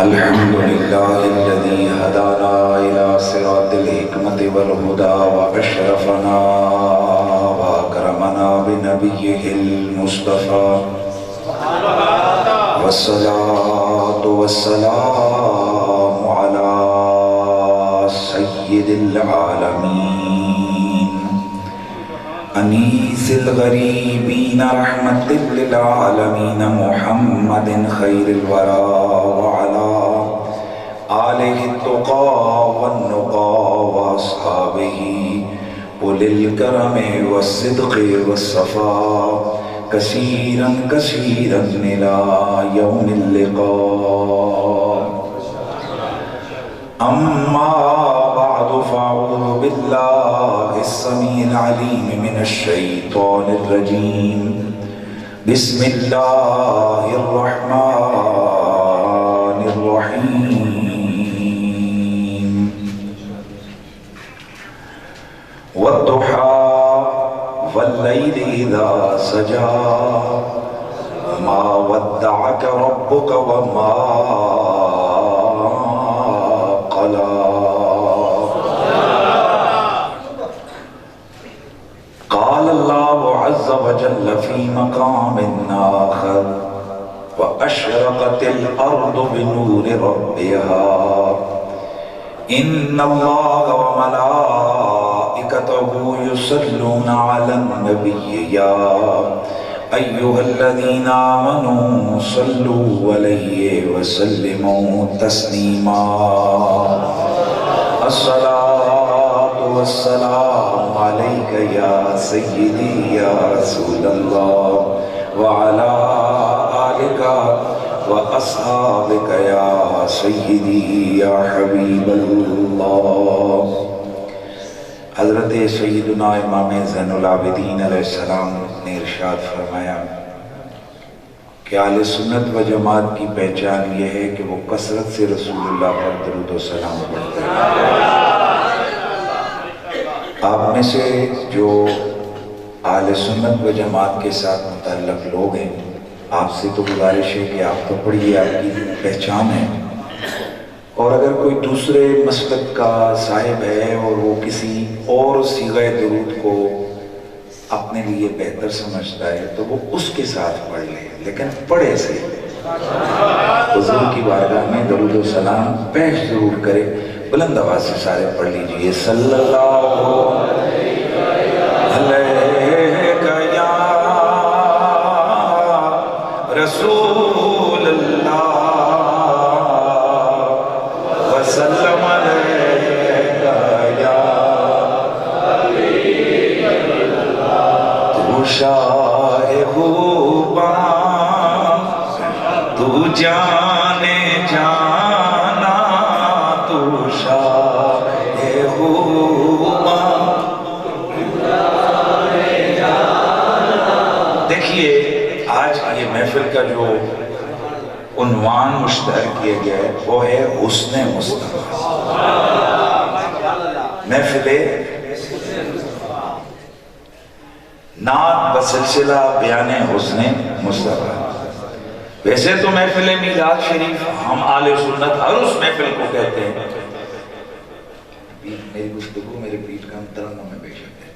الحمد لله الذي هدانا إلى صراط الحكمة والهدى وأشرفنا وأكرمنا بنبيه المصطفى والصلاة والسلام على سيد العالمين أنيس الغريبين رحمة للعالمين محمد خير الورى وعلى آله التقى والنقى وأصحابه أولي الكرم والصدق والصفاء كثيرا كثيرا إلى يوم اللقاء. أما بعد فأعوذ بالله السميع العليم من الشيطان الرجيم. بسم الله الرحمن الرحيم. والضحى والليل إذا سجى ما ودعك ربك وما قلى. قال الله عز وجل في مقام آخر وأشرقت الأرض بنور ربها إن الله وملائكته يصلون على النبي يا أيها الذين آمنوا صلوا عليه وسلموا تسليما. الصلاة والسلام عليك يا سيدي يا رسول الله وعلى آلك وأصحابك يا سيدي يا حبيب الله. حضرت سیدنا امام زین العابدین علیہ السلام نے ارشاد فرمایا کہ اہل سنت و جماعت کی پہچان یہ ہے کہ وہ کثرت سے رسول اللہ پر درود و سلام پڑھتے ہیں. آپ میں سے جو اہل سنت و جماعت کے ساتھ متعلق لوگ ہیں آپ سے تو گزارش ہے کہ آپ تو پڑھیے، آپ کی پہچان ہے. اور اگر کوئی دوسرے مسلک کا صاحب ہے اور وہ کسی اور صیغہ درود کو اپنے لیے بہتر سمجھتا ہے تو وہ اس کے ساتھ پڑھ لے، لیکن پڑھے سے حضور کی بارگاہ میں درود و سلام پیش ضرور کرے. بلند آواز سے سارے پڑھ لیجئے. صلی اللہ علیہ یا رسول اللہ وسلم علیہ یا حبیب اللہ. تو شاہ خوباں تو جانے جانا، تو شاہ خوباں. دیکھیے آج یہ محفل کا جو عنوان مشتہر کیا گیا ہے وہ ہے حسن مصطفیٰ. محفل نعت بسلسلہ بیان حسن مصطفیٰ. ویسے تو محفل میلاد شریف ہم آل سنت ہر اس محفل کو کہتے ہیں. میری گفتگو میرے پیٹ کا ترنم میں بے شک ہے.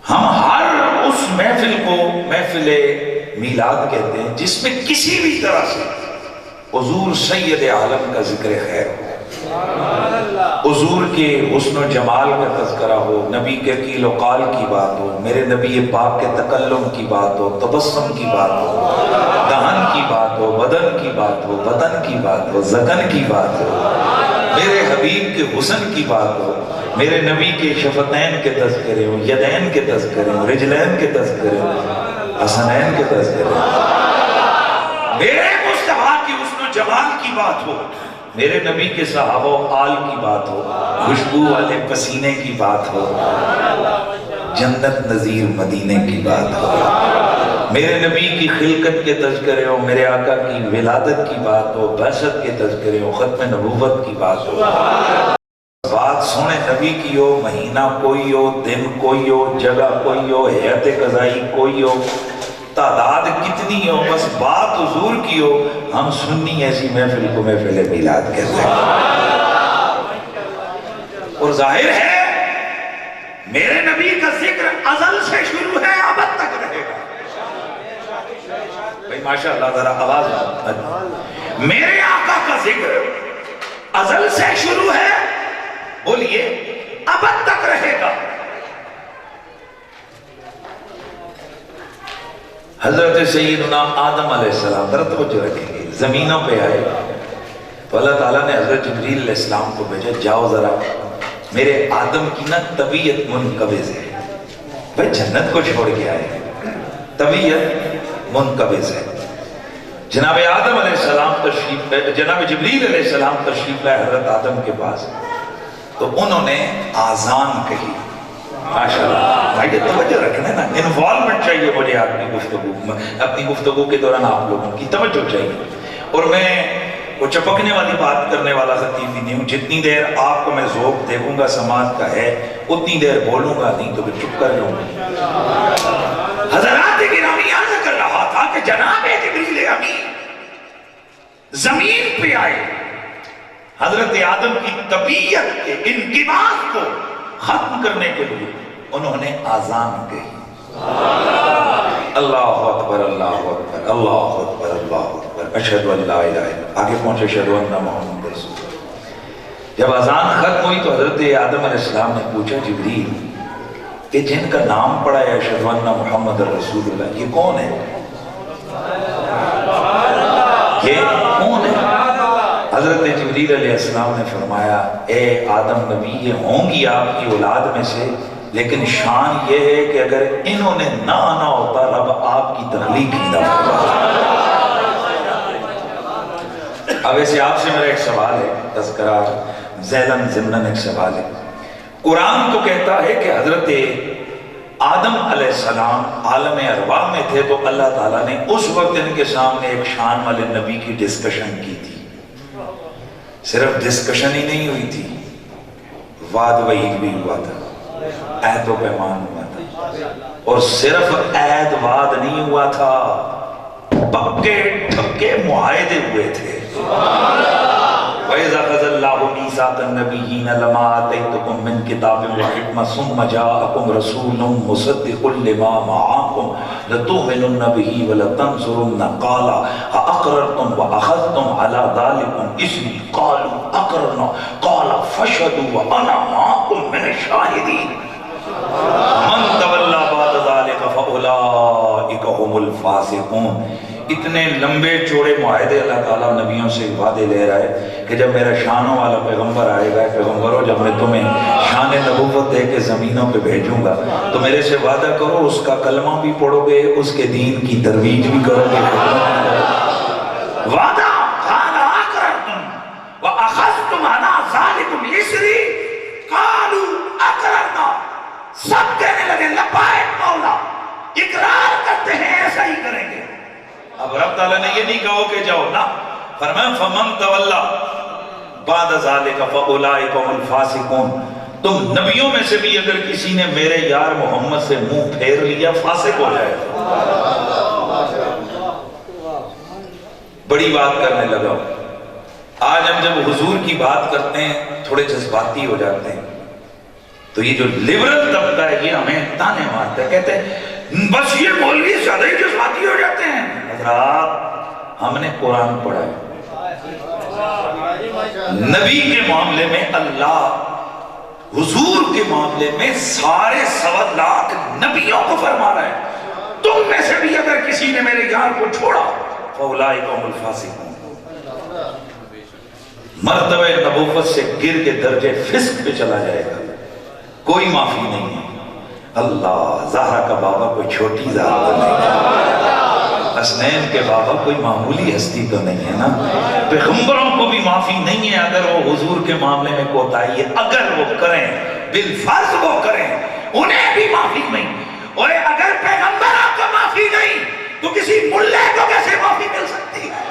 ہم ہر اس محفل کو محفل میلاد کہتے ہیں جس میں کسی بھی طرح سے حضور سید عالم کا ذکر خیر ہو، حضور کے حسن و جمال کا تذکرہ ہو، نبی کے قیل و قال کی بات ہو، میرے نبی پاک کے تکلم کی بات ہو، تبسم کی بات ہو، دہن کی بات ہو، بدن کی بات ہو، بدن کی بات ہو، زکن کی بات ہو، میرے حبیب کے حسن کی بات ہو، میرے نبی کے شفتین کے تذکرے ہو، یدین کے تذکرے ہو، رجلین کے تذکرے ہو، حسنین کے تذکرے ہو، میرے مصطفیٰ کی حسن و جمال کی بات ہو، میرے نبی کے صحابہ و آل کی بات ہو، خوشبو والے پسینے کی بات ہو، جنت نظیر مدینے کی بات ہو، میرے نبی کی خلقت کے تذکرے ہو، میرے آقا کی ولادت کی بات ہو، بعثت کے تذکرے ہو، ختم نبوت کی بات ہو، بات سونے نبی کی ہو، مہینہ کوئی ہو، دن کوئی ہو، جگہ کوئی ہو، حیات قضائی کوئی ہو، تعداد کتنی ہو، بس بات حضور کی ہو، ہم سنی ایسی محفل کو محفل میلاد کہتے ہیں۔ اور ظاہر ہے میرے نبی کا ذکر ازل سے شروع ہے، ابد تک رہے گا۔ بھئی ماشاءاللہ ذرا آواز، میرے آقا کا ذکر ازل سے شروع ہے، بولیے ابد تک رہے گا۔ حضرت سیدنا آدم علیہ السلام، ذرا توجہ رکھیں گے، زمینوں پہ آئے تو اللہ تعالیٰ نے حضرت جبریل علیہ السلام کو بھیجا، جاؤ ذرا میرے آدم کی نا طبیعت منقبض ہے، بھئی جنت کو چھوڑ کے آئے، طبیعت منقبض ہے۔ جناب آدم علیہ السلام تشریف، جناب جبریل علیہ السلام تشریف لائے حضرت آدم کے پاس، تو انہوں نے آذان کہی۔ ماشاءاللہ بھائی توجہ رکھنا ہے نا، انوالومنٹ چاہیے مجھے اپنی گفتگو کے دوران آپ لوگوں کی توجہ چاہیے۔ اور میں وہ چپکنے والی بات کرنے والا خطیب بھی نہیں ہوں، جتنی دیر آپ کو میں ذوق دیکھوں گا سماعت کا ہے اتنی دیر بولوں گا، نہیں تو پھر چپ کر لوں گا۔ حضرات گرامی عرض کر رہا تھا کہ جناب جبریل امین زمین پہ آئے، حضرت آدم کی طبیعت کے انقباض کو ختم کرنے کے لیے انہوں نے آذان کہی۔ اللہ اکبر اللہ اکبر اللہ اکبر اللہ اکبر اشہدو ان لا الہ الا، آگے پہنچے اشہدو ان محمد رسول اللہ۔ جب آذان ختم ہوئی تو حضرت آدم علیہ السلام نے پوچھا جبریل کہ جن کا نام پڑا ہے اشہدو ان محمد رسول اللہ، یہ کون ہے؟ یہ کون ہے؟ حضرت جبریل علیہ السلام نے فرمایا اے آدم نبی، یہ ہوں گی آپ کی اولاد میں سے، لیکن شان یہ ہے کہ اگر انہوں نے نہ آنا ہوتا رب آپ کی تخلیق ہی نہ ہوتا۔ اب ایسے آپ سے میرا ایک سوال ہے، تذکرہ ذیلاً ضمناً ایک سوال ہے۔ قرآن تو کہتا ہے کہ حضرت آدم علیہ السلام عالم ارواح میں تھے تو اللہ تعالیٰ نے اس وقت ان کے سامنے ایک شان والے نبی کی ڈسکشن کی تھی۔ صرف ڈسکشن ہی نہیں ہوئی تھی، وعد وعید بھی ہوا تھا، عہد و پیمان ہوا تھا، اور صرف عہد وعد نہیں ہوا تھا، پکے ٹھکے معاہدے ہوئے تھے۔ وَإِذَا أَخَذَ اللَّهُ مِيثَاقَ النَّبِيِّينَ لَمَا آتَيْتُكُم مِّن كِتَابٍ وَحِكْمَةٍ ثُمَّ جَاءَكُمْ رَسُولٌ مُصَدِّقٌ لِّمَا مَعَكُمْ لَتُؤْمِنُنَّ بِهِ وَلَتَنصُرُنَّهُ قَالَ أَأَقْرَرْتُمْ وَأَخَذْتُمْ عَلَىٰ ذَلِكُمْ إِصْرِي قَالُوا أَقْرَرْنَا قَالَ فَاشْهَدُوا وَأَنَا مَعَكُم مِّنَ الشَّاهِدِينَ مَن تَوَلَّىٰ بَعْدَ ذَلِكَ فَأُولَٰئِكَ هُمُ الْفَاسِقُونَ۔ اتنے لمبے چوڑے معاہدے اللہ تعالیٰ نبیوں سے وعدے لے رہا ہے کہ جب میرا شانوں والا پیغمبر آئے گا، پیغمبروں جب میں تمہیں شان نبوت دے کے زمینوں پہ بھیجوں گا تو میرے سے وعدہ کرو اس کا کلمہ بھی پڑھو گے، اس کے دین کی ترویج بھی کرو گے۔ وعدہ قال اقررتم واخذتم على ذلكم اصري قالوا اقررنا، سب کہنے لگے لبیک مولا، اقرار کرتے ہیں ایسا ہی کریں گے۔ اب رب تعالیٰ نے یہ نہیں کہا کہ جاؤ نا، فرمایا فمن تولا بعد ذالک فاولئک هم الفاسقون، تم نبیوں میں سے بھی اگر کسی نے میرے یار محمد سے منہ پھیر لیا فاسق ہو جائے۔ بڑی بات کرنے لگا۔ آج ہم جب حضور کی بات کرتے ہیں تھوڑے جذباتی ہو جاتے ہیں، تو یہ جو لیبرل طبقہ ہے یہ ہمیں تانے مارتا ہے، کہتے ہیں بس یہ مولوی زیادہ ہی جذباتی ہو جاتے ہیں۔ حضرات ہم نے قرآن پڑھا ہے، نبی کے معاملے میں اللہ حضور کے معاملے میں سارے 1.25 لاکھ نبیوں کو فرما رہا ہے تم میں سے بھی اگر کسی نے میرے یار کو چھوڑا فاولئک هم الفاسقون، مرتبہ نبوت سے گر کے درجے فسق پہ چلا جائے گا، کوئی معافی نہیں ہے۔ اللہ زہرا کا بابا کوئی چھوٹی ذات تو نہیں ہے، حسنین کے بابا کوئی معمولی ہستی تو نہیں ہے نا، پیغمبروں کو بھی معافی نہیں ہے اگر وہ حضور کے معاملے میں کوتاہی ہے، اگر وہ کریں بالفرض وہ کریں انہیں بھی معافی نہیں۔ اور اگر پیغمبروں کو معافی نہیں تو کسی ملے کو کیسے معافی مل سکتی ہے،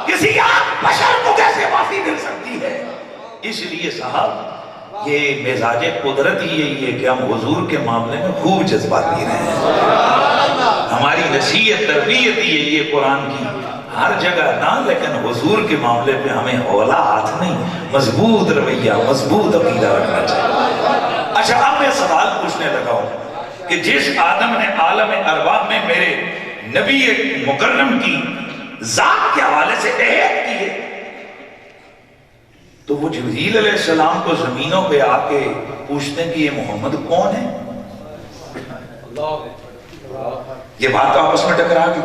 کسی عام بشر کو کیسے معافی مل سکتی ہے؟ اس لیے صاحب یہ مزاج قدرت ہی یہی ہے کہ ہم حضور کے معاملے میں خوب جذباتی رہے ہیں. ہماری نصیحت تربیت ہی یہی ہے قرآن کی، ہر جگہ نہ، لیکن حضور کے معاملے پہ ہمیں اولا ہاتھ نہیں، مضبوط رویہ، مضبوط عقیدہ رکھنا چاہیے. اچھا اب میں سوال پوچھنے لگا ہوں کہ جس آدم نے عالم ارواح میں میرے نبی مکرم کی ذات کے حوالے سے عہد کی ہے، تو وہ جبریل علیہ السلام کو زمینوں پہ آ کے پوچھتے ہیں کہ یہ محمد کون ہے؟ یہ بات تو آپس میں ٹکرا گئی.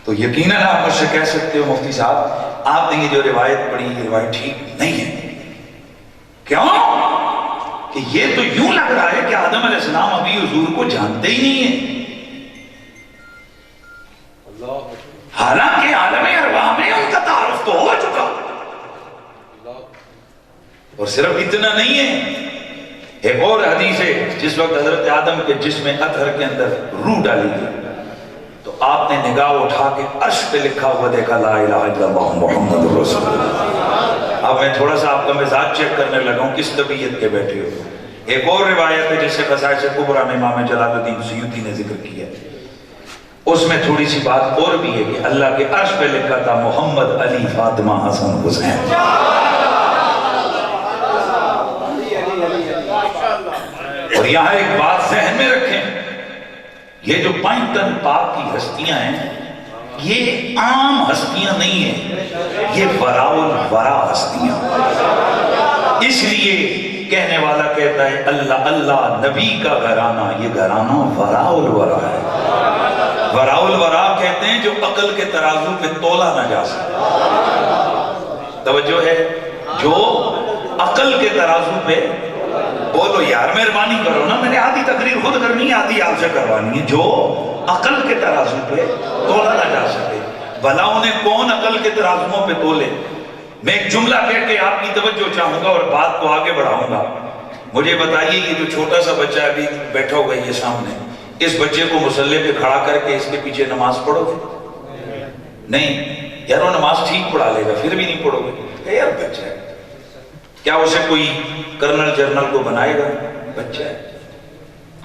تو یقیناً آپ مجھ سے کہہ سکتے ہو مفتی صاحب آپ نے یہ جو روایت پڑھی یہ روایت ٹھیک نہیں ہے. کیوں؟ کہ یہ تو یوں لگ رہا ہے کہ آدم علیہ السلام ابھی حضور کو جانتے ہی نہیں ہیں، حالانکہ عالم ارواح میں ان کا تعارف تو ہو چکا. اور صرف اتنا نہیں ہے، ایک اور حدیث ہے جس وقت حضرت آدم کے جسم اطہر کے اندر روح ڈالی گئی تو آپ نے نگاہ اٹھا کے عرش پہ لکھا ہوا دیکھا لا الہ الا اللہ محمد رسول اللہ. اب میں تھوڑا سا آپ کا مزاج چیک کرنے لگا ہوں کس طبیعت کے بیٹھے ہو. ایک اور روایت ہے جسے خصائص کبریٰ میں امام جلال الدین سیوطی نے ذکر کیا، اس میں تھوڑی سی بات اور بھی ہے کہ اللہ کے عرش پہ لکھا تھا محمد علی فاطمہ حسن حسین. اور یہاں ایک بات ذہن میں رکھیں، یہ جو 5 ٹن پاک کی ہستیاں ہیں یہ عام ہستیاں نہیں ہیں، یہ وراء الورا ہستیاں. اس لیے کہنے والا کہتا ہے اللہ اللہ نبی کا گھرانہ، یہ گھرانہ وراء الورا ہے. وراء الورا کہتے ہیں جو عقل کے ترازو پہ تولا نہ جا سکتا. توجہ ہے، جو عقل کے ترازو پہ، بولو یار مہربانی کرو نا، میں نے آدھی تقریر خود کرنی ہے آدھی آپ سے کروانی ہے، جو عقل کے ترازو پہ تولا نہ جا سکے. بھلا انہیں کون عقل کے ترازووں پہ تولے؟ میں ایک جملہ کہہ کے آپ کی توجہ چاہوں گا اور بات کو آگے بڑھاؤں گا. مجھے بتائیے یہ جو چھوٹا سا بچہ ابھی بیٹھا ہوگا یہ سامنے، اس بچے کو مصلے پہ کھڑا کر کے اس کے پیچھے نماز پڑھو گے؟ نہیں یار، وہ نماز ٹھیک پڑھا لے گا پھر بھی نہیں پڑھو گے. یار بچہ ہے، کیا اسے کوئی کرنل جرنل کو بنائے گا؟ بچہ ہے.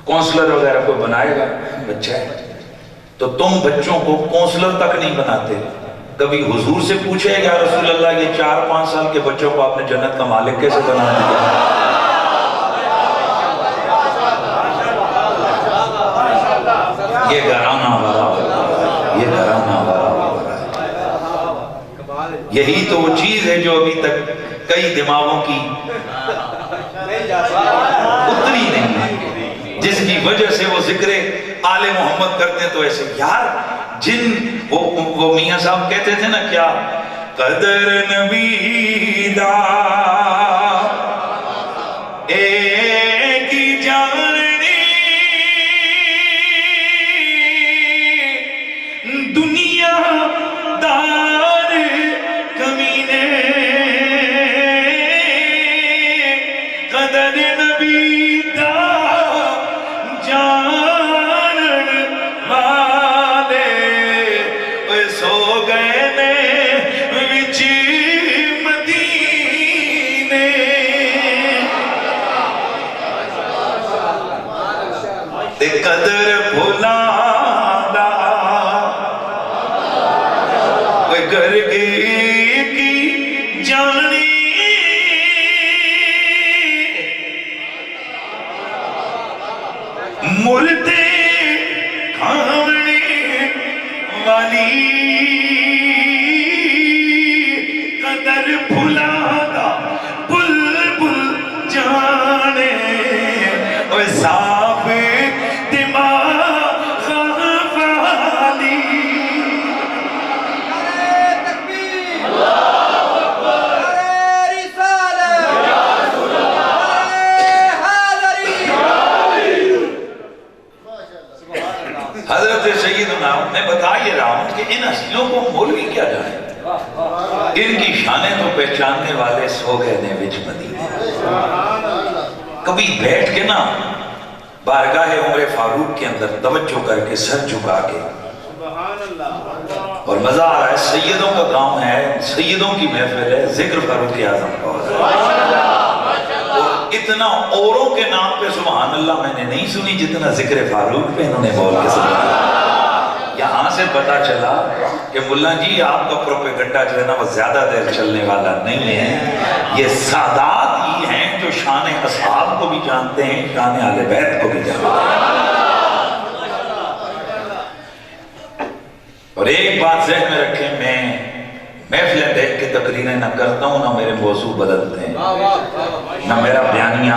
کونسلر وغیرہ کو بنائے گا؟ بچہ ہے. تو تم بچوں کو کونسلر تک نہیں بناتے. کبھی حضور سے پوچھے یا رسول اللہ یہ 4-5 سال کے بچوں کو آپ نے جنت کا مالک کیسے بنا دیا؟ یہ گھرانہ ورا ہے، یہ گھرانہ ورا ہے. یہی تو وہ چیز ہے جو ابھی تک کئی دماغوں کی اتری نہیں ہے، جس کی وجہ سے وہ ذکر آل محمد کرتے تو ایسے. یار جن وہ میاں صاحب کہتے تھے نا کیا قدر نبی دا ایک ہی جاننی دنیا دار کمینے قدر نبی دا جانن والے سو گئے نے وچ مدینے. تے قدر بھلانا گر کی جانی مردے کھاونے والی قدر بھلانا بلبل جانے اور صاف دماغ والی. حضرت سیدنا میں بتا یہ رہا ہوں کہ ان ہستیوں کو مولوی کیا جائے، ان کی شانیں تو پہچاننے والے سو گئے نے وچ مدینے. کبھی بیٹھ کے نا بارگاہ عمر فاروق کے اندر توجہ کر کے سر جھکا کے اور مزہ آ رہا ہے، سیدوں کا گاؤں ہے، سیدوں کی محفل ہے، ذکر فاروق اعظم کا ہو رہا ہے، اور اتنا اوروں کے نام پہ سبحان اللہ میں نے نہیں سنی جتنا ذکر فاروق پہ انہوں نے بول کے سبحان اللہ۔ یہاں سے پتا چلا کہ ملا جی آپ کا پروپیگنڈا جو ہے نا وہ زیادہ دیر چلنے والا نہیں ہے، یہ سادات ہی ہیں جو شان اصحاب کو بھی جانتے ہیں، شان اہل بیت کو بھی جانتے ہیں۔ اور ایک بات ذہن میں رکھیں، میں محفلیں دیکھ کے تقریریں نہ کرتا ہوں، نہ میرے موضوع بدلتے ہیں، نہ میرا بیانیہ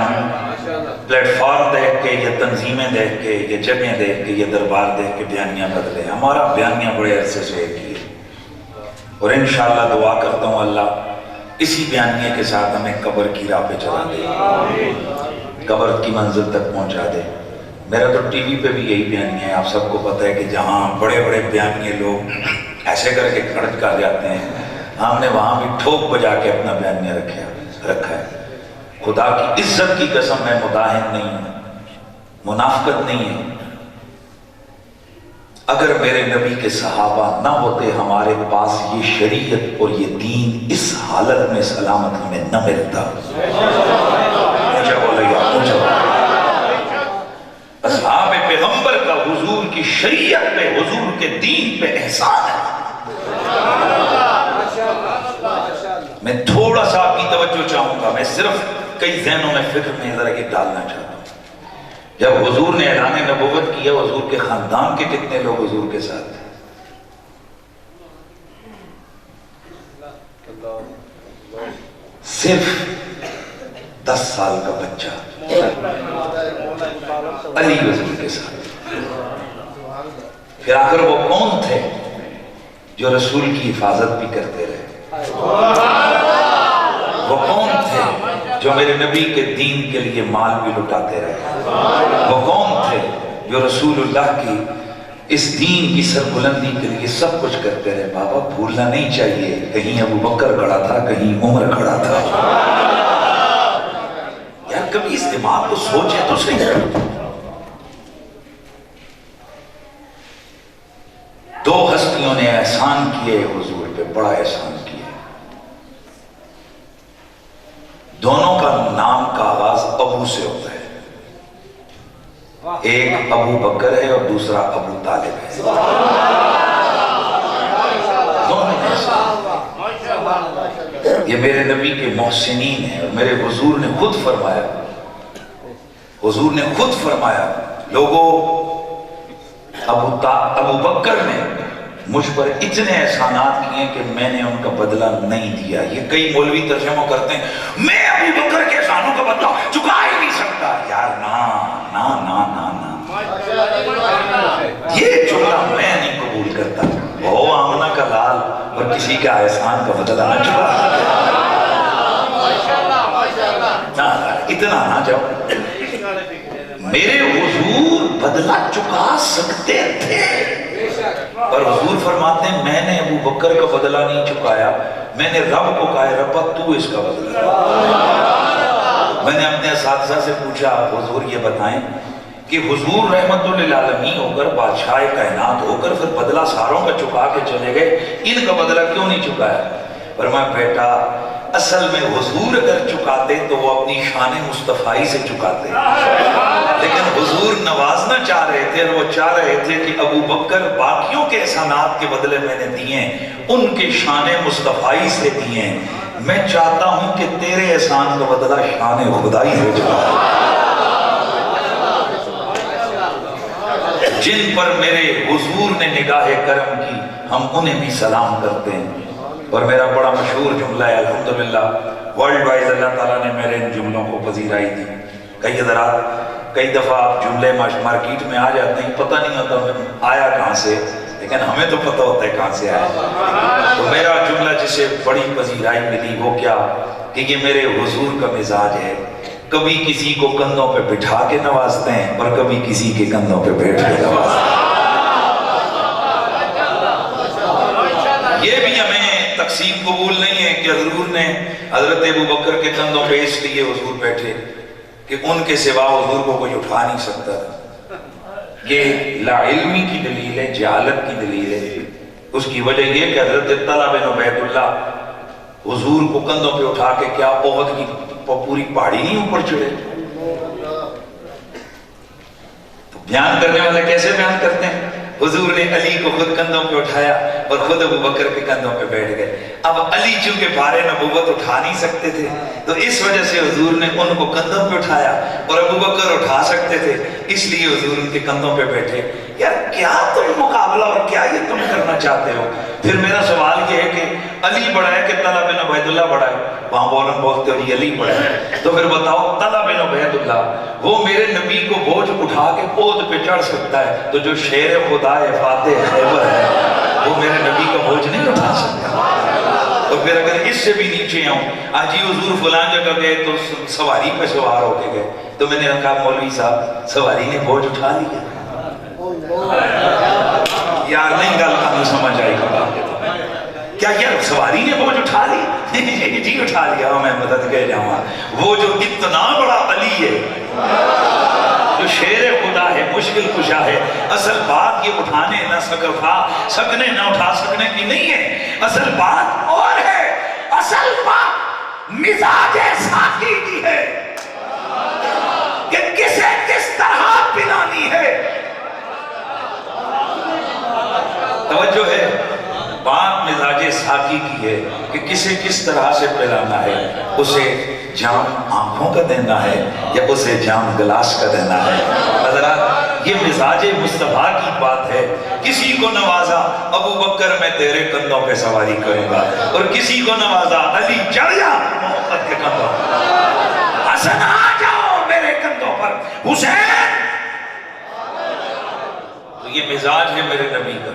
پلیٹ فارم دیکھ کے یا تنظیمیں دیکھ کے یا جگہیں دیکھ کے یا دربار دیکھ کے بیانیہ بدلے۔ ہمارا بیانیہ بڑے عرصے سے ایک ہی ہے، اور انشاءاللہ دعا کرتا ہوں اللہ اسی بیانیے کے ساتھ ہمیں قبر کی راہ پہ چلا دے، قبر کی منزل تک پہنچا دے۔ میرا تو ٹی وی پہ بھی یہی بیانیہ ہے، آپ سب کو پتہ ہے کہ جہاں بڑے بڑے بیانیے لوگ ایسے کر کے کھڑک کر جاتے ہیں، ہم نے وہاں بھی ٹھوک بجا کے اپنا بیانیہ رکھا ہے۔ خدا کی عزت کی قسم میں مداہن نہیں ہوں، منافقت نہیں ہے۔ اگر میرے نبی کے صحابہ نہ ہوتے ہمارے پاس یہ شریعت اور یہ دین اس حالت میں سلامت ہمیں نہ ملتا۔ اصحاب پیغمبر کا حضور کی شریعت پہ، حضور کے دین پہ احسان ہے۔ میں تھوڑا سا آپ کی توجہ چاہوں گا، میں صرف کئی ذہنوں میں فکر میں ذرا یہ ڈالنا چاہتا ہوں۔ جب حضور نے اعلان نبوت کیا، حضور کے خاندان کے کتنے لوگ حضور کے ساتھ تھے؟ صرف 10 سال کا بچہ علی حضور کے ساتھ۔ پھر آخر وہ کون تھے جو رسول کی حفاظت بھی کرتے رہے؟ وہ کون تھے جو میرے نبی کے دین کے لیے مال بھی لٹاتے رہے؟ وہ کون تھے جو رسول اللہ کی اس دین کی سربلندی کے لیے سب کچھ کرتے رہے؟ بابا بھولنا نہیں چاہیے، کہیں ابو بکر کھڑا تھا، کہیں عمر کھڑا تھا۔ یار کبھی اس دماغ کو سوچیں تو صحیح۔ دو ہستیوں نے احسان کیے حضور پہ، بڑا احسان کیا۔ دونوں کا نام کا آغاز ابو سے ہوتا ہے، ایک ابو بکر ہے اور دوسرا ابو طالب ہے۔ دونوں احسان، یہ میرے نبی کے محسنین ہیں، اور میرے حضور نے خود فرمایا، حضور نے خود فرمایا، لوگوں ابو بکر نے مجھ پر اتنے احسانات کیے کہ میں نے ان کا بدلہ نہیں دیا۔ یہ کئی مولوی ترجمہ کرتے ہیں، میں ابو بکر کے احسانوں کا بدلہ چکا ہی نہیں سکتا۔ یار نا نا نا نا نا، یہ جملہ میں نہیں قبول کرتا۔ وہ آمنہ کا لال اور کسی کا احسان کا بدلہ نہ چکا، اتنا نہ جاؤ۔ میرے حضور بدلہ چکا سکتے تھے، اور حضور فرماتے ہیں میں نے ابو بکر کا بدلہ نہیں چکایا، میں نے رب کو کہا رب تو اس کا بدلہ۔ میں نے اپنے اساتذہ سے پوچھا حضور یہ بتائیں کہ حضور رحمت للعالمین ہو کر، بادشاہ کائنات ہو کر، پھر بدلہ ساروں کا چکا کے چلے گئے، ان کا بدلہ کیوں نہیں چکایا؟ فرمایا بیٹا اصل میں حضور اگر چکاتے تو وہ اپنی شان مصطفی سے چکاتے، لیکن حضور نوازنا چاہ رہے تھے، اور وہ چاہ رہے تھے کہ ابو بکر باقیوں کے احسانات کے بدلے میں نے دیے، ان کے شان مصطفی سے دیے، میں چاہتا ہوں کہ تیرے احسان کا بدلہ شان خدائی سے چکا۔ جن پر میرے حضور نے نگاہ کرم کی، ہم انہیں بھی سلام کرتے ہیں۔ اور میرا بڑا مشہور جملہ ہے، الحمدللہ ورلڈ وائز اللہ تعالیٰ نے میرے ان جملوں کو پذیرائی دی۔ کئی حضرات کئی دفعہ آپ جملے مارکیٹ میں آ جاتے ہیں، پتہ نہیں ہوتا آیا کہاں سے، لیکن ہمیں تو پتہ ہوتا ہے کہاں سے آیا۔ تو میرا جملہ جسے بڑی پذیرائی ملی وہ کیا کہ یہ میرے حضور کا مزاج ہے، کبھی کسی کو کندھوں پہ بٹھا کے نوازتے ہیں اور کبھی کسی کے کندھوں پہ بیٹھ کے نوازتے ہیں۔ یہ بھی ہمیں تقسیم قبول نہیں ہے کہ حضور نے حضرت ابو بکر کے کندھوں پہ اس لیے حضور بیٹھے کہ ان کے سوا حضور کو کوئی اٹھا نہیں سکتا۔ یہ لا علمی کی دلیل ہے، جہالت کی دلیل ہے۔ اس کی وجہ یہ کہ حضرت طلحہ بن عبید اللہ حضور کو کندھوں پہ اٹھا کے کیا احد کی پوری پہاڑی نہیں اوپر چڑھے؟ تو بیان کرنے والے کیسے بیان کرتے ہیں؟ حضور نے علی کو خود کندھوں پہ اٹھایا اور خود ابو بکر کے کندھوں پہ بیٹھ گئے۔ اب علی چونکہ بھارے نبوت اٹھا نہیں سکتے تھے تو اس وجہ سے حضور نے ان کو کندھوں پہ اٹھایا، اور ابو بکر اٹھا سکتے تھے اس لیے حضور ان کے کندھوں پہ بیٹھے۔ یار کیا تم مقابلہ اور کیا یہ تم کرنا چاہتے ہو؟ پھر میرا سوال یہ ہے کہ علی بڑا ہے کہ طلحہ بن عبید اللہ بڑا ہے؟ وہاں بولن بولتے ہو علی بڑا ہے، تو پھر بتاؤ طلحہ بن عبید اللہ وہ میرے نبی کو بوجھ اٹھا کے احد پہ چڑھ سکتا ہے، تو جو شیر خدا فاتح خیبر ہے وہ میرے نبی کا بوجھ نہیں اٹھا سکتا۔ اور پھر اگر اس سے بھی نیچے آؤں، آج ہی حضور فلان جگہ گئے تو سواری پہ سوار ہو کے گئے، تو میں نے کہا مولوی صاحب سواری نے بوجھ اٹھا لیا؟ یار نہیں گل کا سمجھ آئی گا کیا یار سواری نے بوجھ اٹھا لی؟ جی اٹھا لیا، میں مدد کہہ جاؤں۔ وہ جو اتنا بڑا علی ہے، جو شیر خدا ہے، مشکل کشا ہے، اصل بات یہ اٹھانے نہ سکنے نہ اٹھا سکنے کی نہیں ہے، اصل بات اور ہے، اصل بات مزاج ساقی کی ہے کہ کسے کس طرح پلانی ہے۔ توجہ ہے، بات مزاج ساقی کی ہے کہ کسے کس طرح سے پلانا ہے، اسے جام آنکھوں کا دینا ہے یا اسے جام گلاس کا دینا ہے۔ حضرات یہ مزاج مصطفیٰ کی بات ہے۔ کسی کو نوازا ابو بکر میں تیرے کندھوں پہ سواری کروں گا، اور کسی کو نوازا علی چڑھ جا محمد کے کندھوں پر، حسن آ جاؤ میرے کندھوں پر، حسین۔ تو یہ مزاج ہے میرے نبی کا،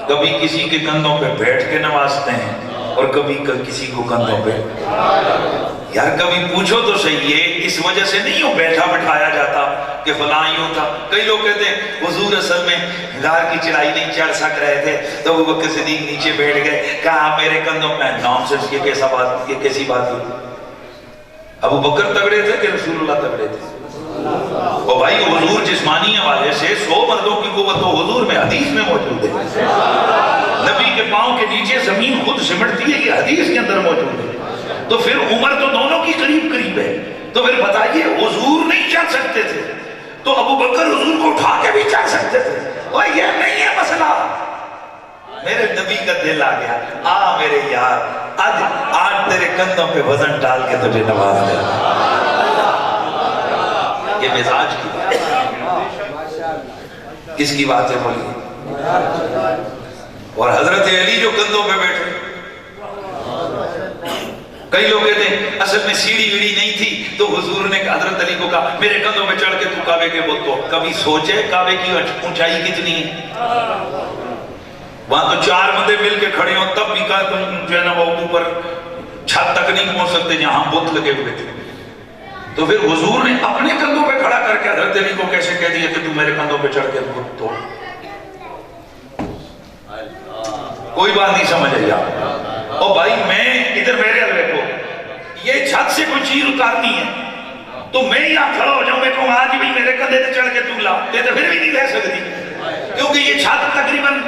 کبھی کسی کے کندھوں پہ بیٹھ کے نوازتے ہیں اور کبھی کسی کو کندھوں پہ۔ یار کبھی پوچھو تو صحیح ہے، اس وجہ سے نہیں ہو بیٹھا بٹھایا جاتا کہ فلاں یوں تھا۔ کئی لوگ کہتے ہیں حضور اصل میں غار کی چڑھائی نہیں چڑھ سک رہے تھے تو ابو بکر صدیق نیچے بیٹھ گئے، کہا میرے کندھوں پہ۔ نانسنس، یہ کیسی بات ہوئی؟ ابو بکر تگڑے تھے کہ رسول اللہ تگڑے تھے؟ اور بھائی حضور جسمانی حوالے سے 100 مردوں کی قوت تو حضور میں حدیث میں موجود ہے۔ نبی کے پاؤں کے نیچے زمین خود سمٹتی ہے، یہ حدیث کے اندر موجود ہے۔ تو پھر عمر تو دونوں کی قریب قریب ہے، تو پھر بتائیے حضور نہیں چڑھ سکتے تھے تو ابو بکر حضور کو اٹھا کے بھی چڑھ سکتے تھے؟ اور یہ نہیں ہے مسئلہ۔ میرے نبی کا دل آ گیا، آ میرے یار آج تیرے کندھوں پہ وزن ڈال کے تجھے نواز دے۔ یہ مزاج کی بات ہے۔ کس کی بات ہے بولیے؟ اور حضرت علی جو کندھوں پہ بیٹھے، کئی لوگ کہتے ہیں اصل میں سیڑھی ویڑھی نہیں تھی تو حضور نے حضرت علی کو کہا میرے کندھوں پہ چڑھ کے تو کعبے کے بت کو۔ کبھی سوچے کعبے کی اونچائی کتنی ہے؟ وہاں تو 4 بندے مل کے کھڑے ہوں تب بھی کہا تم جو ہے نا وہ اوپر چھت تک نہیں پہنچ سکتے جہاں بت لگے ہوئے تھے۔ تو پھر حضور نے اپنے کندھوں پہ کھڑا کر کے حضرت علی کو کیسے کہہ دیا کہ تم میرے کندھوں پہ چڑھ کے بت توڑ؟ کوئی بات نہیں سمجھ آئی آپ؟ اور بھائی میں ادھر میرے حلوے کو یہ چھت سے کوئی چیز اتارنی ہے تو میں یہاں کھڑا ہو جاؤں، میں کہوں آج بھی میرے کندھے پہ چڑھ کے تو لا، یہ تو پھر بھی نہیں لے سکتی کیونکہ یہ چھت تقریباً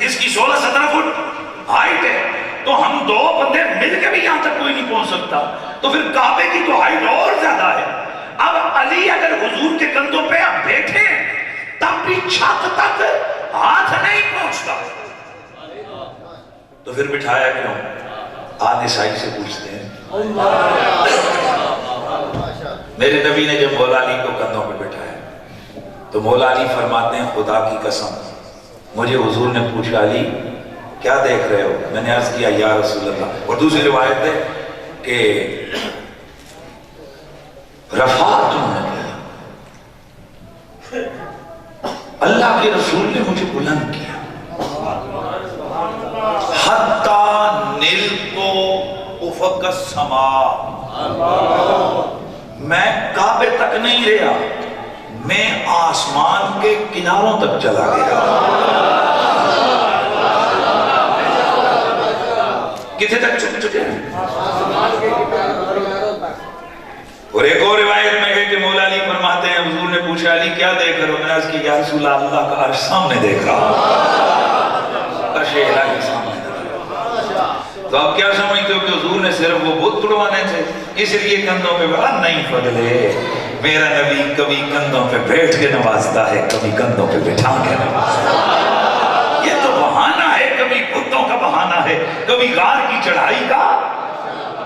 اس کی 16-17 فٹ ہائٹ ہے، تو ہم 2 بندے مل کے بھی یہاں تک کوئی نہیں پہنچ سکتا، تو پھر کعبے کی تو ہائٹ اور زیادہ ہے۔ اب علی اگر حضور کے کندھوں پہ آپ بیٹھے تب بھی چھت تک ہاتھ نہیں پہنچتا تو پھر بٹھایا کیوں؟ آج عیسائی سے پوچھتے ہیں۔ میرے نبی نے جب مولا علی کو کندھوں پہ بٹھایا تو مولا علی فرماتے ہیں خدا کی قسم مجھے حضور نے پوچھا علی کیا دیکھ رہے ہو؟ میں نے عرض کیا یا رسول اللہ۔ اور دوسری روایت ہے کہ رفعت النبی، اللہ کے رسول نے مجھے بلند کیا، حتی نلتو افق السماء، میں کعبے تک نہیں رہا، میں آسمان کے کناروں تک چلا گیا۔ کتنے تک چکے ہیں؟ اور ایک اور روایت میں ہے کہ مولا علی فرماتے ہیں حضور نے پوچھا علی کیا دیکھ رہے ہو؟ میں نے عرض کی یا رسول اللہ کا عرش سامنے دیکھ رہا ہوں، عرش الہی سامنے. تو اب کیا سمجھتے ہو کہ حضور نے صرف وہ بت توڑوانے تھے اس لیے کندھوں پہ بڑا نہیں پگلے. میرا نبی کبھی کندھوں پہ بیٹھ کے نوازتا ہے, کبھی کندھوں پہ بٹھا کے نوازتا ہے. یہ تو بہانہ ہے, کبھی بتوں کا بہانہ ہے, کبھی غار کی چڑھائی کا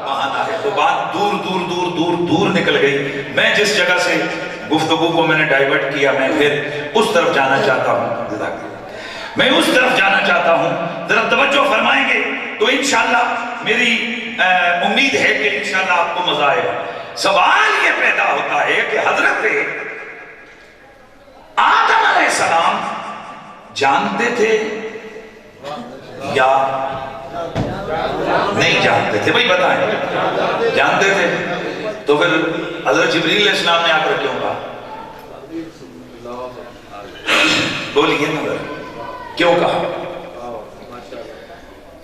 بہانہ ہے. تو بات دور دور دور دور دور نکل گئی. میں جس جگہ سے گفتگو کو میں نے ڈائیورٹ کیا, میں پھر اس طرف جانا چاہتا ہوں. میں اس طرف جانا چاہتا ہوں, ذرا توجہ فرمائیں گے تو انشاءاللہ میری امید ہے کہ انشاءاللہ آپ کو مزہ آئے گا. سوال یہ پیدا ہوتا ہے کہ حضرت آدم علیہ السلام جانتے تھے یا نہیں جانتے تھے؟ بھائی بتائیں. جانتے تھے تو پھر حضرت جبریل علیہ السلام نے آ کر کیوں کہا؟ بولیے نا, کیوں کہا؟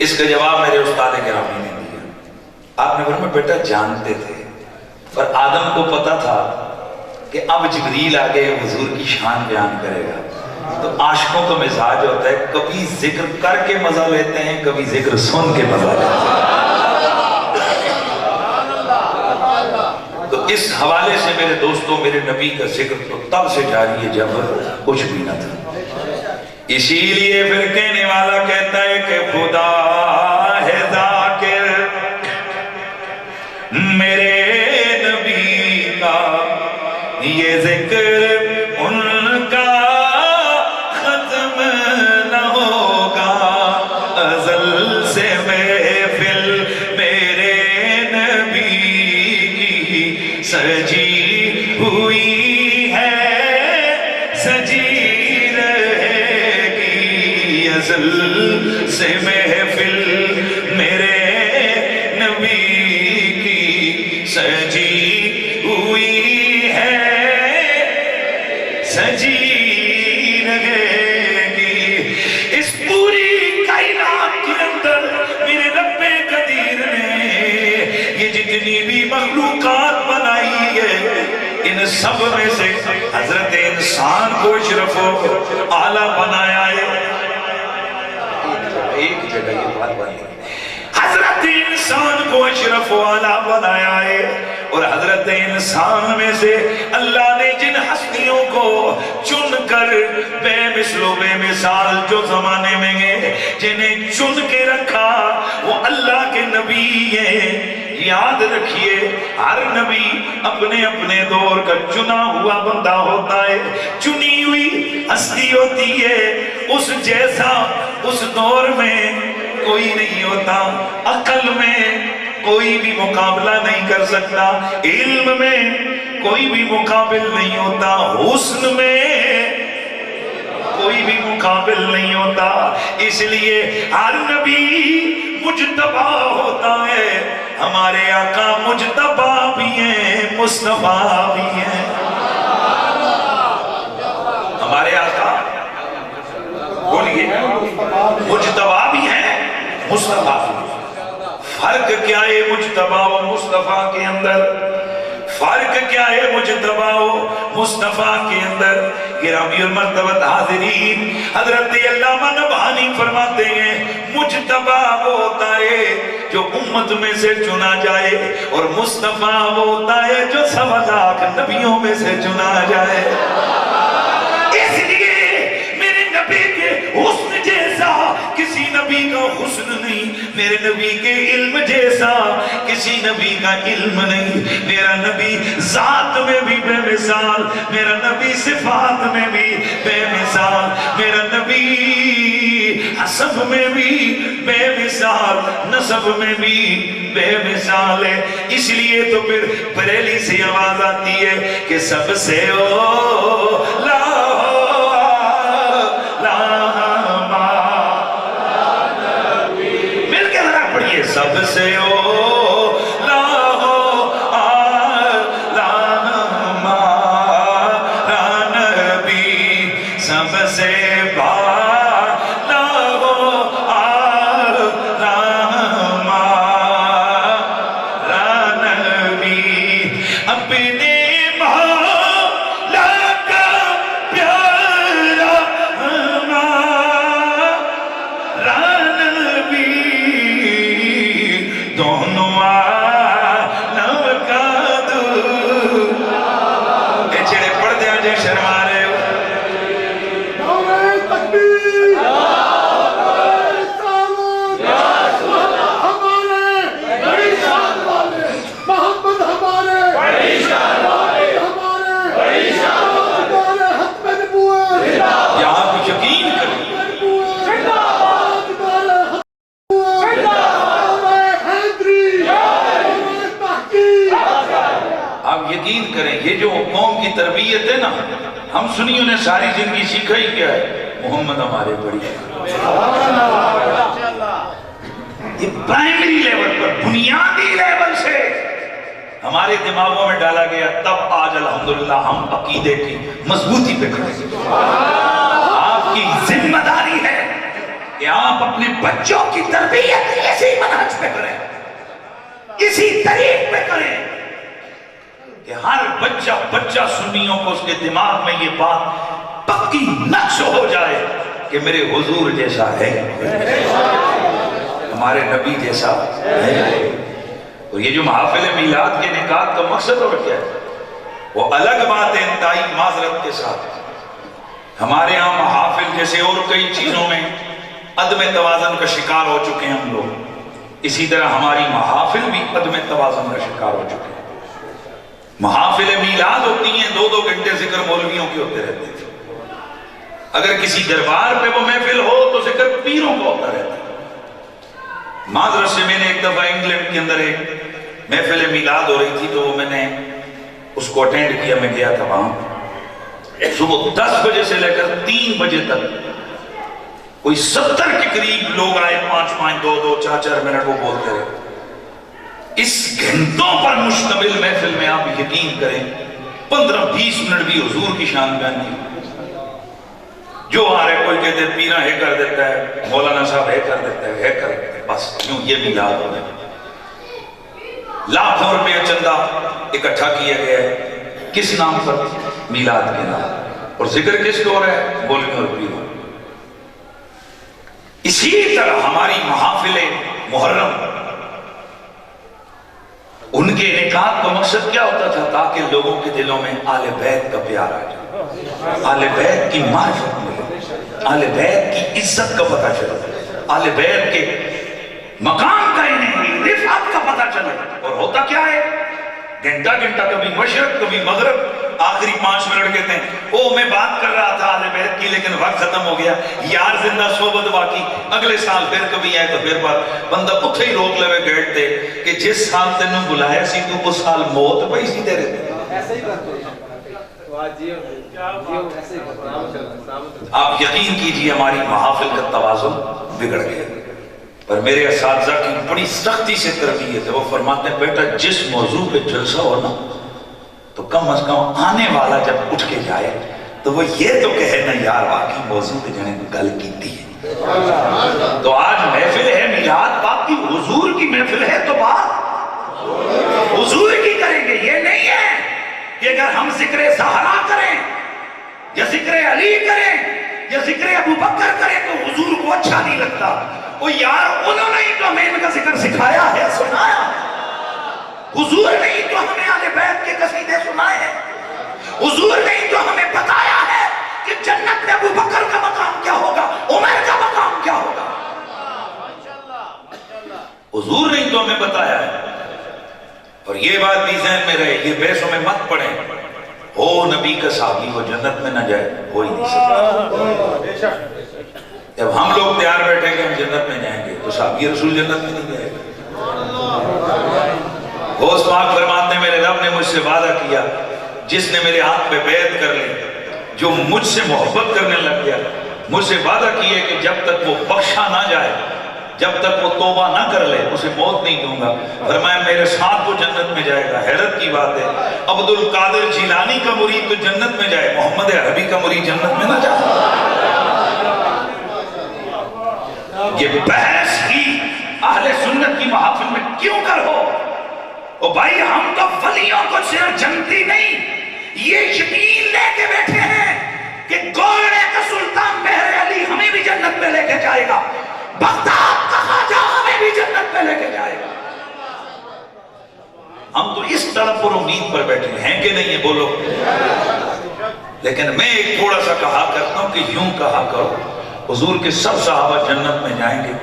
اس کا جواب میرے استاد گرامی نے دیا. آپ نے فرمایا بیٹا جانتے تھے, پر آدم کو پتا تھا کہ اب جبریل آگے حضور کی شان بیان کرے گا. تو عاشقوں کا مزاج ہوتا ہے, کبھی ذکر کر کے مزہ لیتے ہیں, کبھی ذکر سن کے مزہ لیتے ہیں. تو اس حوالے سے میرے دوستوں, میرے نبی کا ذکر تو تب سے جاری ہے جب کچھ بھی نہ تھا. اسی لیے پھر کہنے والا کہتا ہے کہ خدا ہے ذاکر میرے نبی کا, یہ ذکر ان کا ختم نہ ہوگا. ازل سے محفل میرے نبی کی سجی ہوئی ہے, سجی سے محفل میرے نبی کی سجی ہوئی ہے, سجی رہے گی. اس پوری کائنات کے اندر میرے رب قدیر نے یہ جتنی بھی مخلوقات بنائی ہے, ان سب میں سے حضرت انسان کو اشرف و اعلیٰ بنایا ہے. ایک جگہ یہ بات بنی, حضرت انسان کو اشرف و اعلیٰ بنایا ہے. اور حضرت انسان میں سے اللہ نے جن ہستیوں کو چن کر بے مثل و بے مثال جو زمانے میں گئے, جنہیں چن کے رکھا وہ اللہ کے نبی ہیں. یاد رکھیے ہر نبی اپنے اپنے دور کا چنا ہوا بندہ ہوتا ہے, چنی ہوئی ہستی ہوتی ہے. اس جیسا اس دور میں کوئی نہیں ہوتا, عقل میں کوئی بھی مقابلہ نہیں کر سکتا, علم میں کوئی بھی مقابل نہیں ہوتا, حسن میں کوئی بھی مقابل نہیں ہوتا. اس لیے ہر نبی مجتبی ہوتا ہے. ہمارے آقا مجتبی بھی ہیں, مصطفیٰ بھی ہیں. ہمارے آقا بولیے مجتبی بھی ہیں, مصطفیٰ بھی ہیں. فرق کیا ہے مجتبی و مصطفیٰ کے اندر؟ فرق کیا ہے مجتبی و مصطفیٰ کے اندر؟ گرامی المرتبت حاضرین, حضرت علامہ نبہانی فرماتے ہیں مجتبی وہ ہوتا ہے جو امت میں سے چنا جائے, اور مصطفیٰ وہ ہوتا ہے جو 1.25 لاکھ نبیوں میں سے چنا جائے. اس لیے میرے نبی کے حسن جیسا کسی نبی کا حسن نہیں, میرے نبی کے علم جیسا کسی نبی کا علم نہیں. میرا نبی ذات میں بھی بے مثال, میرا نبی صفات میں بھی بے مثال, میرا نبی حسب میں بھی بے مثال, نسب میں بھی بے مثال ہے. اس لیے تو پھر بریلی سے آواز آتی ہے کہ سب سے اولا سب سے اولا ہمارا نبی, سب سے بالا ہمارا نبی. اپنے مولا کا پیارا ہمارا دونوں عالم کا دولہا. اے چھڑے پڑھ دیا جے شرما رہے ہو. نعرہ تکبیر، محمد ہمارے بڑی شان والے، بڑی شان والے ختم نبوت. یا آپ یقین کریں آپ یقین کریں یہ جو قوم کی تربیت ہے نا، ہم سنیوں نے ساری زندگی سیکھا ہی کیا ہے؟ محمد ہمارے بڑی شان. یہ پرائمری لیول پر، بنیادی لیول سے ہمارے دماغوں میں ڈالا گیا. تب آج الحمدللہ ہم عقیدے کی مضبوطی پہ کھڑے ہیں. آپ کی ذمہ داری ہے کہ آپ اپنے بچوں کی تربیت اسی منہج پہ کریں، اسی طریق پہ کریں کہ ہر بچہ سنیوں کو اس کے دماغ میں یہ بات پکی نقش ہو جائے کہ میرے حضور جیسا ہے، ہمارے نبی جیسا ہے. اور یہ جو محافل میلاد کے نکات کا مقصد اور کیا ہے؟ وہ الگ بات ہے انتہائی معذرت کے ساتھ. ہمارے ہاں محافل جیسے اور کئی چیزوں میں عدم توازن کا شکار ہو چکے ہیں ہم لوگ، اسی طرح ہماری محافل بھی عدم توازن کا شکار ہو چکے ہیں. محافل میلاد ہوتی ہیں 2-2 گھنٹے ذکر مولویوں کے ہوتے رہتے ہیں. اگر کسی دربار پہ وہ محفل ہو تو ذکر پیروں کو ہوتا رہتا ہے. معذرت سے میں نے ایک دفعہ انگلینڈ کے اندر ایک محفل میلاد ہو رہی تھی تو میں نے اس کو اٹینڈ کیا. میں گیا تھا وہاں صبح 10 بجے سے لے کر 3 بجے تک کوئی 70 کے قریب لوگ آئے، 5-5 2-2 4-4 منٹ وہ بولتے رہے. اس گھنٹوں پر مشتمل محفل میں آپ یقین کریں 15-20 منٹ بھی حضور کی شان بیان نہیں. جو آ رہے کوئی کہتے ہیں پیرا ہے کر دیتا ہے، مولانا صاحب ہے کر دیتا ہے کر دیتا ہے، بس کیوں یہ میلاد ہو گیا. لاکھوں روپے چندہ اکٹھا کیا گیا ہے کس نام پر؟ میلاد کے نام. اور ذکر کس کو ہو رہا ہے؟ مولویوں اور پیروں. اسی طرح ہماری محافل محرم، ان کے انعقاد کا مقصد کیا ہوتا تھا؟ تاکہ لوگوں کے دلوں میں آل بیت کا پیار آ جائے، آل بیت کی معرفت ملے، آل بیت کی عزت کا پتہ چلے، آل بیت کے مقام کا انہیں رفعت کا پتہ چلے. اور ہوتا کیا ہے؟ گھنٹہ کبھی مشرق کبھی مغرب، آخری 5 منٹ کہتے ہیں او میں بات کر رہا تھا آل بیت کی لیکن وقت ختم ہو گیا، یار زندہ صحبت باقی، اگلے سال پھر کبھی آئے تو پھر بات. بندہ اتھے ہی روک لے گیٹ دے کہ جس سال تینوں بلایا سی تو اس سال موت پئی سی تیرے. آپ یقین کیجئے ہماری محافل کا توازن بگڑ گیا. پر میرے اساتذہ کی بڑی سختی سے تربیت ہے. وہ فرماتے ہیں بیٹا جس موضوع پہ جلسہ ہو نا تو کم از کم آنے والا جب اٹھ کے جائے تو وہ یہ تو کہے نا یار واقعی موضوع پہ جنہیں گل کیتی ہے. تو آج محفل ہے میلاد پاک کی، حضور کی محفل ہے تو بات حضور کی کریں گے. یہ نہیں ہے کہ اگر ہم ذکر زہرا کریں یا ذکر علی کریں یا ذکر ابو بکر کریں تو حضور کو اچھا نہیں لگتا. وہ یار انہوں نے ہی تو ہمیں ان کا ذکر سکھایا ہے، سنایا. حضور نے ہی تو ہمیں آل بیت کے قصیدے سنائے ہیں. حضور نے ہی تو ہمیں بتایا ہے کہ جنت میں ابو بکر کا مقام کیا ہوگا، عمر کا مقام کیا ہوگا. حضور نے ہی تو ہمیں بتایا ہے. اور یہ بات بھی ذہن میں رہے، یہ بحثوں میں مت پڑیں ہو نبی کا صحابی وہ جنت میں نہ جائے، ہو ہی نہیں سکتا. جب ہم لوگ تیار بیٹھیں گے ہم جنت میں جائیں گے تو صحابی رسول جنت میں نہیں جائے گا. غوث پاک فرماتے ہیں میرے رب نے مجھ سے وعدہ کیا جس نے میرے ہاتھ پہ بیعت کر لی، جو مجھ سے محبت کرنے لگ گیا، مجھ سے وعدہ کیے کہ جب تک وہ بخشا نہ جائے، جب تک وہ توبہ نہ کر لے اسے موت نہیں دوں گا. فرمایا میرے ساتھ وہ جنت میں جائے گا. حیرت کی بات ہے عبد القادر جیلانی کا مرید تو جنت میں جائے، محمد عربی کا مرید جنت میں نہ جائے. یہ بحث ہی اہل سنت کی محافل میں کیوں کر ہو؟ او بھائی ہم تو ولیوں کو صرف جنتی نہیں، یہ یقین لے کے بیٹھے ہیں کہ گوڑے کا سلطان مہر علی ہمیں بھی جنت میں لے کے جائے گا، بغداد کا خواجہ ہمیں بھی جنت میں لے کے جائے گا. پر امید پر بیٹھے ہیں کہ نہیں ہے؟ بولو۔ لیکن میں ایک تھوڑا سا کہا کرتا ہوں کہ یوں کہا کرو، حضور کے سب صحابہ جنت میں جائیں گے،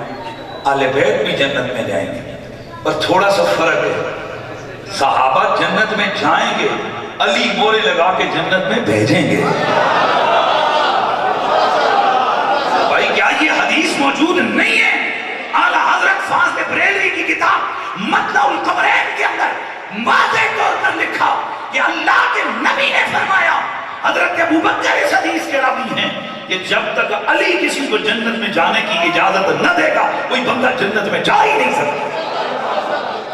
آل بیت بھی جنت میں جائیں گے، پر تھوڑا سا فرق ہے، صحابہ جنت میں جائیں گے، علی مورے لگا کے جنت میں بھیجیں گے۔ بھائی کیا یہ حدیث موجود نہیں ہے؟ اعلیٰ حضرت فاضل بریلوی کی کتاب مطلع القمرین کے اندر واضح طور پر لکھا کہ اللہ کے نبی نے فرمایا، حضرت ابوبکر اس حدیث کے راوی ہیں، کہ جب تک علی کسی کو جنت میں جانے کی اجازت نہ دے گا کوئی بندہ جنت میں جا ہی نہیں سکتا۔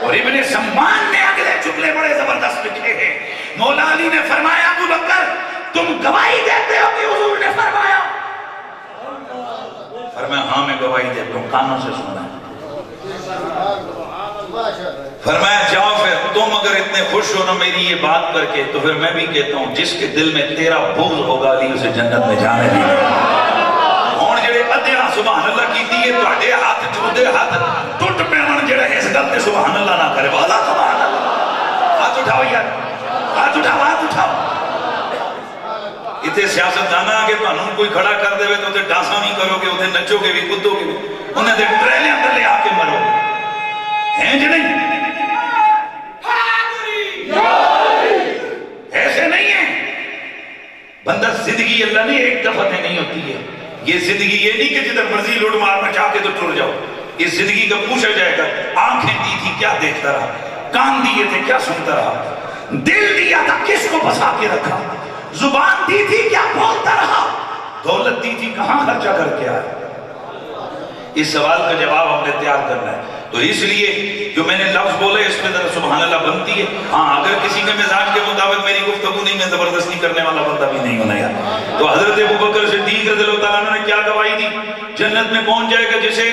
اور ابن سمان نے اگلے جملے بڑے زبردست لکھے ہیں، مولا علی نے فرمایا ابوبکر تم گواہی دیتے ہو کہ حضور نے فرمایا؟ فرمایا ہاں میں گواہی دیتا ہوں، کانوں سے سنا۔ فرمایا جاؤ پھر تم اگر اتنے خوش ہو نا میری یہ بات کر کے تو پھر میں بھی کہتا ہوں جس کے دل میں تیرا بغض ہوگا علی اسے جنت میں جانے دی۔ اور جڑے ادھیاں سبحان اللہ کی دیئے تو اڈے ہاتھ چودے ہاتھ ٹوٹ پہ من جڑے اس گلتے سبحان اللہ نہ کرے، والا سبحان اللہ۔ ہاتھ اٹھاؤ یار، ہاتھ اٹھاؤ، ہاتھ اٹھاؤ۔ اتنے سیاست دانا آگے تو انہوں کوئی کھڑا کر دے تو اتنے ڈانسا نہیں کرو گے، اتنے نچو گے بھی، کدو گے بھی، انہیں دے ٹریلے اندر لے آ کے مرو گے، ہیں جی نہیں؟ ایسے نہیں ہے بندہ، زندگی اللہ نے ایک دفعہ نہیں ہوتی ہے، یہ زندگی یہ نہیں کہ جدھر مرضی لوٹ مار میں چاہ کے تو ٹر جاؤ، اس زندگی کا پوچھا جائے گا آنکھیں دی تھی کیا دیکھتا رہا، کان دیے تھے کیا سنتا رہا، دل دیا تھا کس کو بسا کے رکھا، زبان دی تھی کیا بولتا رہا، دولت دی تھی کہاں خرچہ کر کے آئے۔ اس سوال کا جواب ہم نے تیار کرنا ہے، تو اس لیے جو میں نے لفظ بولے اس میں ذرا سبحان اللہ بنتی ہے۔ ہاں اگر کسی کے مزاج کے مطابق میری گفتگو نہیں، میں زبردستی کرنے والا بندہ بھی نہیں ہونا یار۔ تو حضرت ابوبکر صدیق رضی اللہ تعالیٰ نے کیا گواہی دی؟ جنت میں کون جائے گا؟ جسے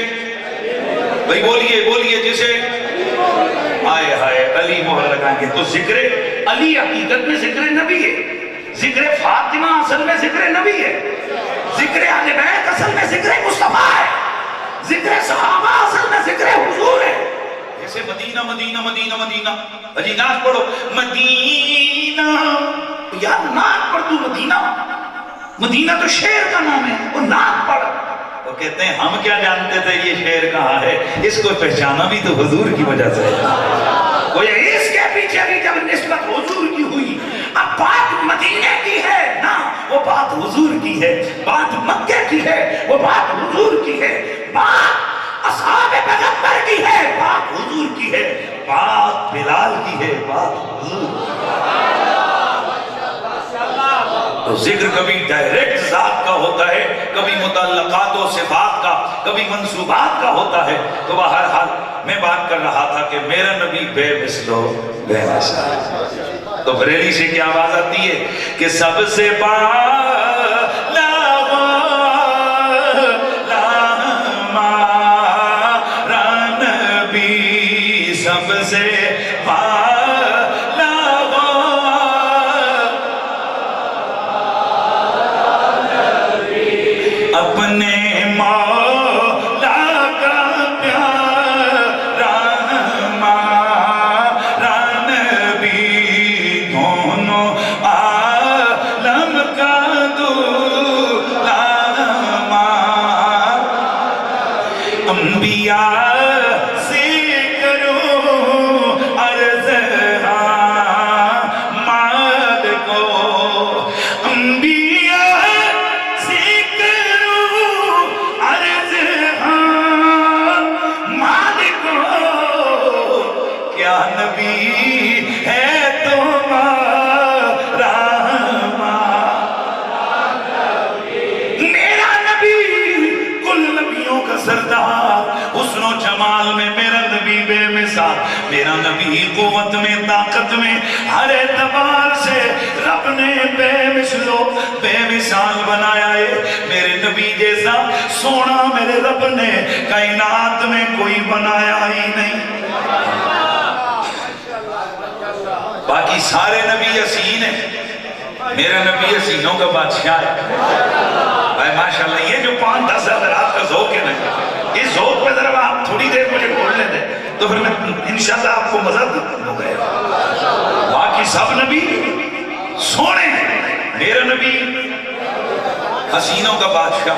بھائی بولیے بولیے، جسے آئے ہائے علی مہر لگائیں گے۔ تو ذکر علی حقیقت میں ذکر نبی ہے، ذکر فاطمہ اصل میں ذکر نبی ہے، ذکر اہل بیت اصل میں ذکر مصطفیٰ ہے، ذکر صحابہ اصل میں ذکر حضور ہے۔ جیسے مدینہ مدینہ مدینہ مدینہ، اجی نعت پڑھو مدینہ، یار نعت پڑھ تو مدینہ، مدینہ تو شہر کا نام ہے، وہ نعت پڑھ۔ وہ کہتے ہیں ہم کیا جانتے تھے یہ شہر کہاں ہے، اس کو پہچانا بھی تو حضور کی وجہ سے ہے۔ وہ اس کے پیچھے بھی جب نسبت حضور کی ہوئی، اب بات مدینہ کی ہے نا، وہ بات حضور کی ہے، بات مکہ کی ہے، وہ بات حضور کی ہے، بات اصحاب پیغمبر کی ہے، بات حضور کی ہے، بات بلال کی ہے، بات حضور کی ہے۔ تو ذکر کبھی ڈائریکٹ ذات کا ہوتا ہے، کبھی متعلقات و صفات کا، کبھی منصوبات کا ہوتا ہے۔ تو بہرحال میں بات کر رہا تھا کہ میرا نبی بے مثل و بے مثال۔ تو بریلی سے کیا آواز آتی ہے کہ سب سے سب سے اپنے مولا کا پیارا ہمارا نبی، دونوں عالم کا دولا ہمارا، انبیاء میرا نبی قوت میں طاقت میں ہر اعتبار سے رب نے بے مثل و بے مثال بنایا ہے۔ میرے نبی جیسا سونا میرے رب نے کائنات میں کوئی بنایا ہی نہیں۔ باقی سارے نبی حسین ہیں، میرا نبی حسینوں کا بادشاہ ہے۔ بھائی ماشاءاللہ یہ جو 5-10 حضرات کا ذوق ہے نا، اس ذوق پہ ذرا آپ تھوڑی دیر مجھے بولنے دیں تو پھر میں انشاءاللہ آپ کو مزہ دوں گا۔ سب نبی سونے ہیں، میرا نبی حسینوں کا بادشاہ